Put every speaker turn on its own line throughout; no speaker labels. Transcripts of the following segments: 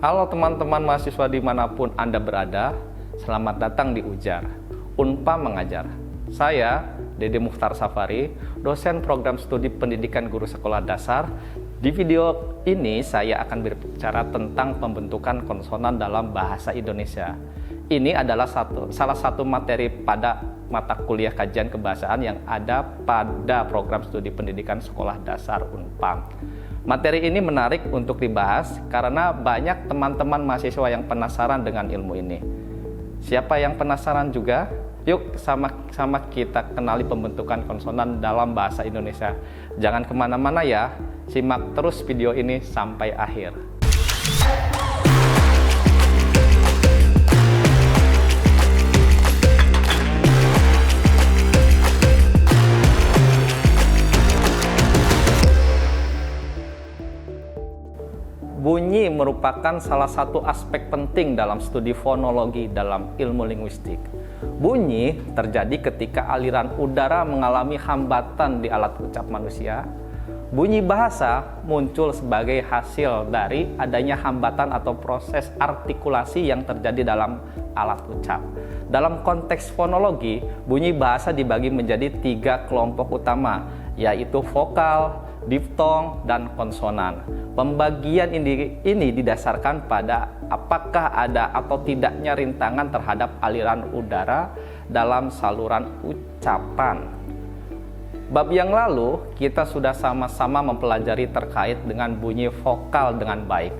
Halo teman-teman mahasiswa dimanapun Anda berada, selamat datang di Ujar, Unpam Mengajar. Saya, Dede Mukhtar Safari, dosen program studi pendidikan guru sekolah dasar. Di video ini saya akan berbicara tentang pembentukan konsonan dalam bahasa Indonesia. Ini adalah salah satu materi pada mata kuliah kajian kebahasaan yang ada pada program studi pendidikan sekolah dasar Unpam. Materi ini menarik untuk dibahas karena banyak teman-teman mahasiswa yang penasaran dengan ilmu ini. Siapa yang penasaran juga? Yuk sama-sama kita kenali pembentukan konsonan dalam bahasa Indonesia. Jangan kemana-mana ya, simak terus video ini sampai akhir. Bunyi merupakan salah satu aspek penting dalam studi fonologi dalam ilmu linguistik. Bunyi terjadi ketika aliran udara mengalami hambatan di alat ucap manusia. Bunyi bahasa muncul sebagai hasil dari adanya hambatan atau proses artikulasi yang terjadi dalam alat ucap. Dalam konteks fonologi, bunyi bahasa dibagi menjadi 3 kelompok utama, yaitu vokal, diftong, dan konsonan. Pembagian ini didasarkan pada apakah ada atau tidaknya rintangan terhadap aliran udara dalam saluran ucapan. Bab yang lalu, kita sudah sama-sama mempelajari terkait dengan bunyi vokal dengan baik.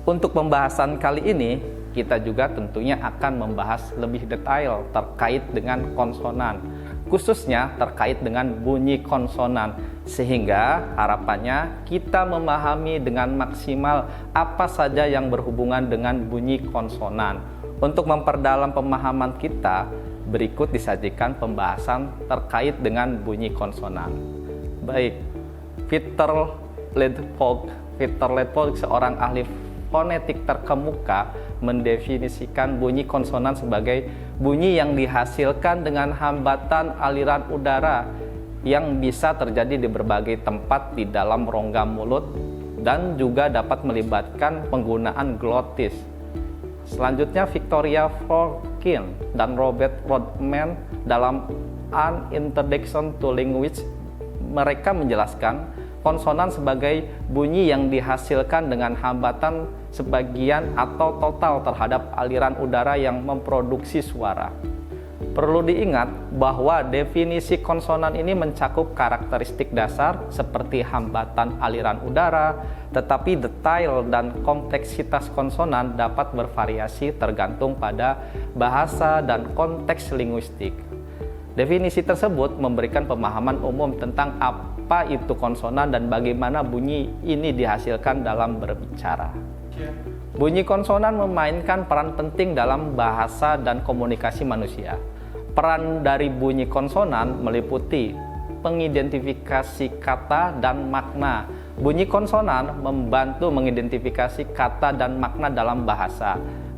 Untuk pembahasan kali ini, kita juga tentunya akan membahas lebih detail terkait dengan konsonan, khususnya terkait dengan bunyi konsonan, sehingga harapannya kita memahami dengan maksimal apa saja yang berhubungan dengan bunyi konsonan. Untuk memperdalam pemahaman kita, berikut disajikan pembahasan terkait dengan bunyi konsonan. Baik, Victor Ledvogt, seorang ahli fonetik terkemuka, mendefinisikan bunyi konsonan sebagai bunyi yang dihasilkan dengan hambatan aliran udara yang bisa terjadi di berbagai tempat di dalam rongga mulut dan juga dapat melibatkan penggunaan glotis. Selanjutnya, Victoria Forkin dan Robert Rodman dalam An Introduction to Language, mereka menjelaskan konsonan sebagai bunyi yang dihasilkan dengan hambatan sebagian atau total terhadap aliran udara yang memproduksi suara. Perlu diingat bahwa definisi konsonan ini mencakup karakteristik dasar seperti hambatan aliran udara, tetapi detail dan kompleksitas konsonan dapat bervariasi tergantung pada bahasa dan konteks linguistik. Definisi tersebut memberikan pemahaman umum tentang apa itu konsonan dan bagaimana bunyi ini dihasilkan dalam berbicara. Bunyi konsonan memainkan peran penting dalam bahasa dan komunikasi manusia. Peran dari bunyi konsonan meliputi pengidentifikasi kata dan makna. Bunyi konsonan membantu mengidentifikasi kata dan makna dalam bahasa.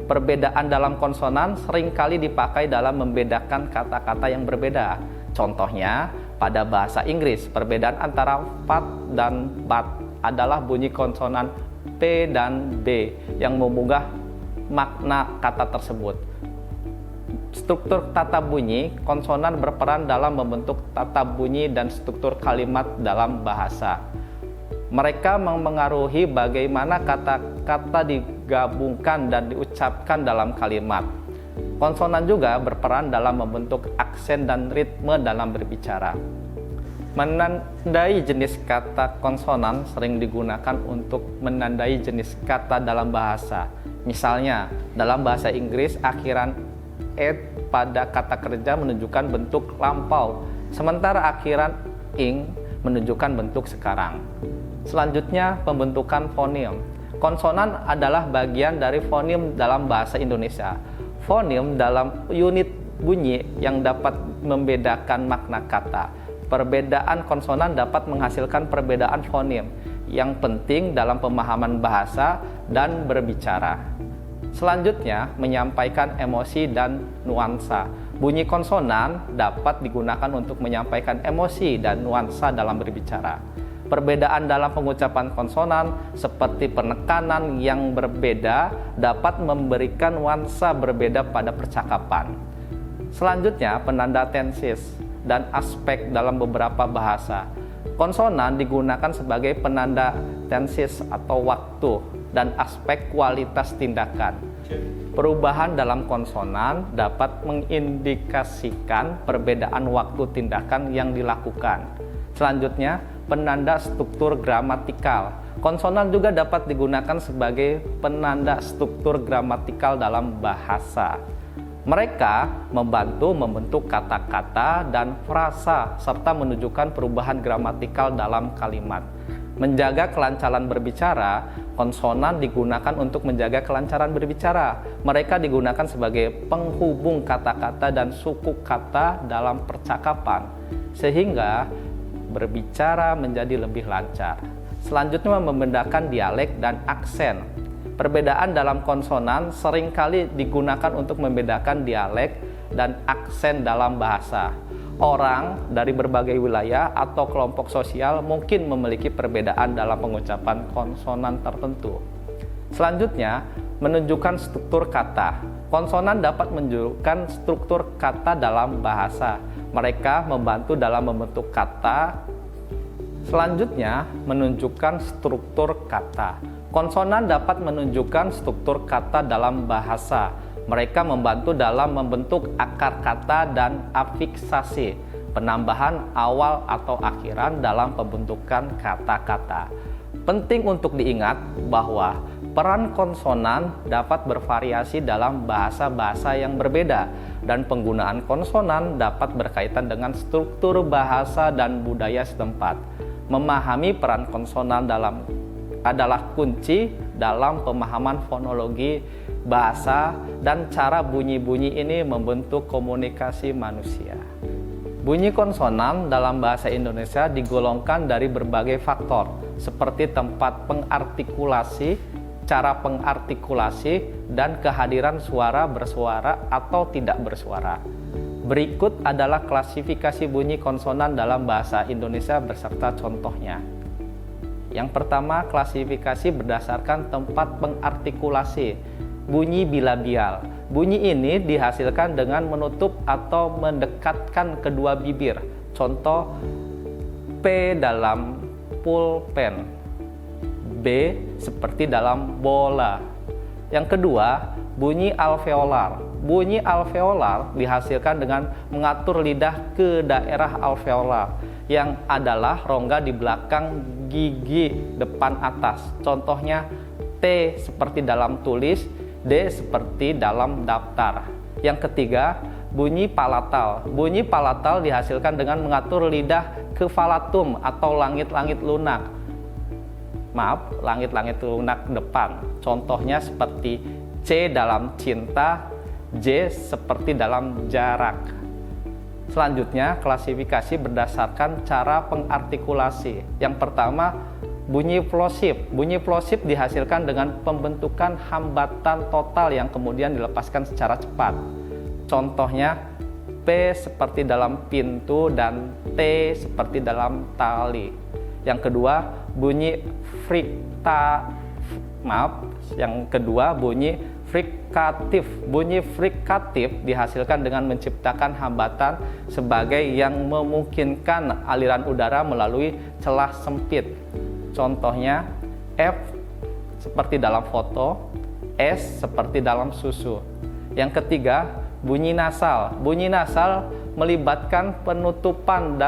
Perbedaan dalam konsonan seringkali dipakai dalam membedakan kata-kata yang berbeda. Contohnya, pada bahasa Inggris, perbedaan antara fat dan but adalah bunyi konsonan P dan B yang mengubah makna kata tersebut. Struktur tata bunyi konsonan berperan dalam membentuk tata bunyi dan struktur kalimat dalam bahasa. Mereka memengaruhi bagaimana kata-kata digabungkan dan diucapkan dalam kalimat. Konsonan juga berperan dalam membentuk aksen dan ritme dalam berbicara. Menandai jenis kata konsonan sering digunakan untuk menandai jenis kata dalam bahasa. Misalnya, dalam bahasa Inggris, akhiran ed pada kata kerja menunjukkan bentuk lampau, sementara akhiran ing menunjukkan bentuk sekarang. Selanjutnya, pembentukan fonem. Konsonan adalah bagian dari fonem dalam bahasa Indonesia. Fonem dalam unit bunyi yang dapat membedakan makna kata. Perbedaan konsonan dapat menghasilkan perbedaan fonem yang penting dalam pemahaman bahasa dan berbicara. Selanjutnya, menyampaikan emosi dan nuansa. Bunyi konsonan dapat digunakan untuk menyampaikan emosi dan nuansa dalam berbicara. Perbedaan dalam pengucapan konsonan seperti penekanan yang berbeda dapat memberikan nuansa berbeda pada percakapan. Selanjutnya, penanda tenses dan aspek dalam beberapa bahasa. Konsonan digunakan sebagai penanda tenses atau waktu dan aspek kualitas tindakan. Perubahan dalam konsonan dapat mengindikasikan perbedaan waktu tindakan yang dilakukan. Selanjutnya, penanda struktur gramatikal. Konsonan juga dapat digunakan sebagai penanda struktur gramatikal dalam bahasa. Mereka membantu membentuk kata-kata dan frasa serta menunjukkan perubahan gramatikal dalam kalimat. Menjaga kelancaran berbicara, konsonan digunakan untuk menjaga kelancaran berbicara. Mereka digunakan sebagai penghubung kata-kata dan suku kata dalam percakapan, sehingga berbicara menjadi lebih lancar. Selanjutnya, membedakan dialek dan aksen. Perbedaan dalam konsonan seringkali digunakan untuk membedakan dialek dan aksen dalam bahasa. Orang dari berbagai wilayah atau kelompok sosial mungkin memiliki perbedaan dalam pengucapan konsonan tertentu. Selanjutnya, menunjukkan struktur kata. Konsonan dapat menunjukkan struktur kata dalam bahasa. Mereka membantu dalam membentuk kata. Selanjutnya, menunjukkan struktur kata. Konsonan dapat menunjukkan struktur kata dalam bahasa. Mereka membantu dalam membentuk akar kata dan afiksasi, penambahan awal atau akhiran dalam pembentukan kata-kata. Penting untuk diingat bahwa peran konsonan dapat bervariasi dalam bahasa-bahasa yang berbeda, dan penggunaan konsonan dapat berkaitan dengan struktur bahasa dan budaya setempat. Memahami peran konsonan adalah kunci dalam pemahaman fonologi bahasa dan cara bunyi-bunyi ini membentuk komunikasi manusia. Bunyi konsonan dalam bahasa Indonesia digolongkan dari berbagai faktor, seperti tempat pengartikulasi, cara pengartikulasi, dan kehadiran suara bersuara atau tidak bersuara. Berikut adalah klasifikasi bunyi konsonan dalam bahasa Indonesia beserta contohnya. Yang pertama, klasifikasi berdasarkan tempat pengartikulasi. Bunyi bilabial. Bunyi ini dihasilkan dengan menutup atau mendekatkan kedua bibir. Contoh, P dalam pulpen, B seperti dalam bola. Yang kedua, bunyi alveolar. Bunyi alveolar dihasilkan dengan mengatur lidah ke daerah alveolar, yang adalah rongga di belakang gigi depan atas. Contohnya, T seperti dalam tulis, D seperti dalam daftar. Yang ketiga, bunyi palatal. Bunyi palatal dihasilkan dengan mengatur lidah ke palatum atau langit-langit lunak. Langit-langit lunak depan. Contohnya seperti C dalam cinta, J seperti dalam jarak. Selanjutnya, klasifikasi berdasarkan cara pengartikulasi. Yang pertama, bunyi plosif. Bunyi plosif dihasilkan dengan pembentukan hambatan total yang kemudian dilepaskan secara cepat. Contohnya, P seperti dalam pintu dan T seperti dalam tali. Yang kedua, bunyi bunyi frikatif. Bunyi frikatif dihasilkan dengan menciptakan hambatan sebagai yang memungkinkan aliran udara melalui celah sempit. Contohnya, F seperti dalam foto, S seperti dalam susu. Yang ketiga, bunyi nasal. Bunyi nasal melibatkan penutupan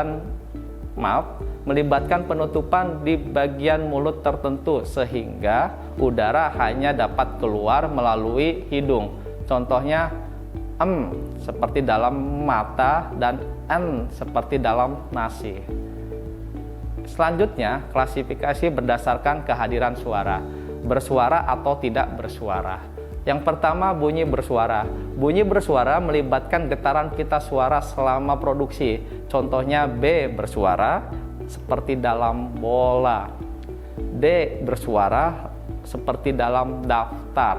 di bagian mulut tertentu, sehingga udara hanya dapat keluar melalui hidung. Contohnya, seperti dalam mata dan N seperti dalam nasi. Selanjutnya, klasifikasi berdasarkan kehadiran suara, bersuara atau tidak bersuara. Yang pertama, bunyi bersuara. Bunyi bersuara melibatkan getaran pita suara selama produksi. Contohnya, B bersuara seperti dalam bola, D bersuara seperti dalam daftar.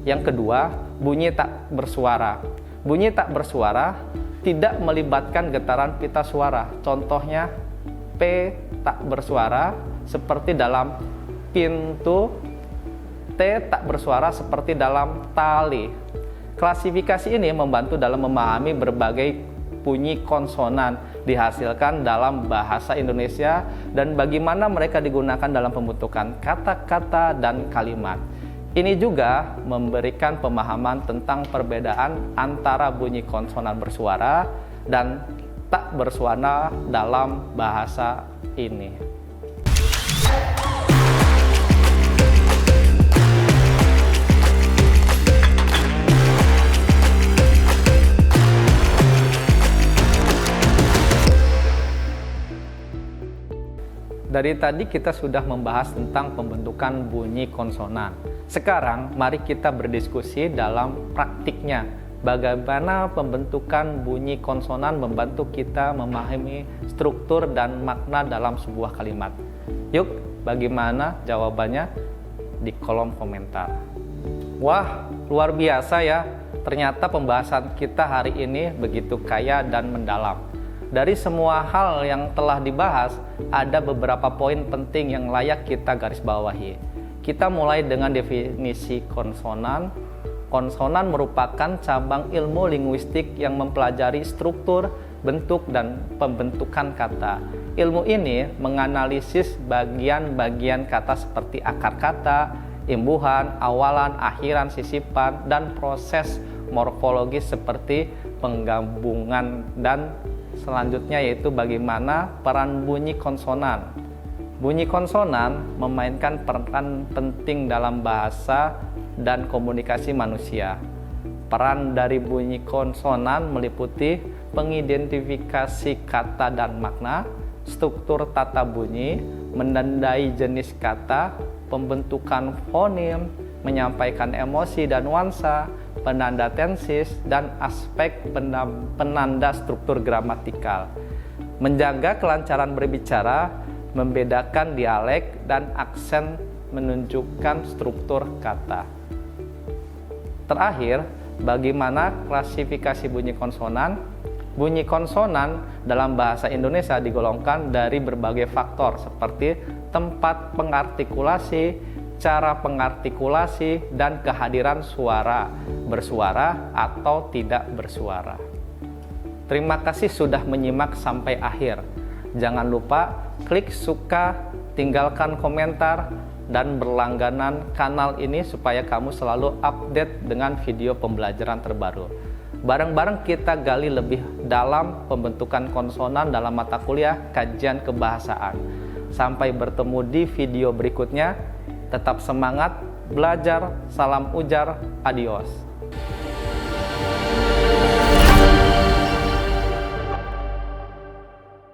Yang kedua, bunyi tak bersuara. Bunyi tak bersuara tidak melibatkan getaran pita suara. Contohnya, P tak bersuara seperti dalam pintu, T tak bersuara seperti dalam tali. Klasifikasi ini membantu dalam memahami berbagai bunyi konsonan dihasilkan dalam bahasa Indonesia dan bagaimana mereka digunakan dalam pembentukan kata-kata dan kalimat. Ini juga memberikan pemahaman tentang perbedaan antara bunyi konsonan bersuara dan tak bersuara dalam bahasa ini. Dari tadi kita sudah membahas tentang pembentukan bunyi konsonan. Sekarang mari kita berdiskusi dalam praktiknya. Bagaimana pembentukan bunyi konsonan membantu kita memahami struktur dan makna dalam sebuah kalimat. Yuk, bagaimana jawabannya di kolom komentar. Wah, luar biasa ya. Ternyata pembahasan kita hari ini begitu kaya dan mendalam. Dari semua hal yang telah dibahas, ada beberapa poin penting yang layak kita garis bawahi. Kita mulai dengan definisi konsonan. Konsonan merupakan cabang ilmu linguistik yang mempelajari struktur, bentuk, dan pembentukan kata. Ilmu ini menganalisis bagian-bagian kata seperti akar kata, imbuhan, awalan, akhiran, sisipan, dan proses morfologis seperti penggabungan, dan selanjutnya yaitu bagaimana peran bunyi konsonan. Bunyi konsonan memainkan peran penting dalam bahasa dan komunikasi manusia. Peran dari bunyi konsonan meliputi pengidentifikasi kata dan makna, struktur tata bunyi, menandai jenis kata, pembentukan fonem, menyampaikan emosi dan nuansa, penanda tensis, dan aspek penanda struktur gramatikal. Menjaga kelancaran berbicara, membedakan dialek dan aksen, menunjukkan struktur kata. Terakhir, bagaimana klasifikasi bunyi konsonan? Bunyi konsonan dalam bahasa Indonesia digolongkan dari berbagai faktor seperti tempat pengartikulasi, cara pengartikulasi, dan kehadiran suara, bersuara atau tidak bersuara. Terima kasih sudah menyimak sampai akhir. Jangan lupa klik suka, tinggalkan komentar, dan berlangganan kanal ini supaya kamu selalu update dengan video pembelajaran terbaru. Bareng-bareng kita gali lebih dalam pembentukan konsonan dalam mata kuliah kajian kebahasaan. Sampai bertemu di video berikutnya. Tetap semangat, belajar, salam ujar, adios.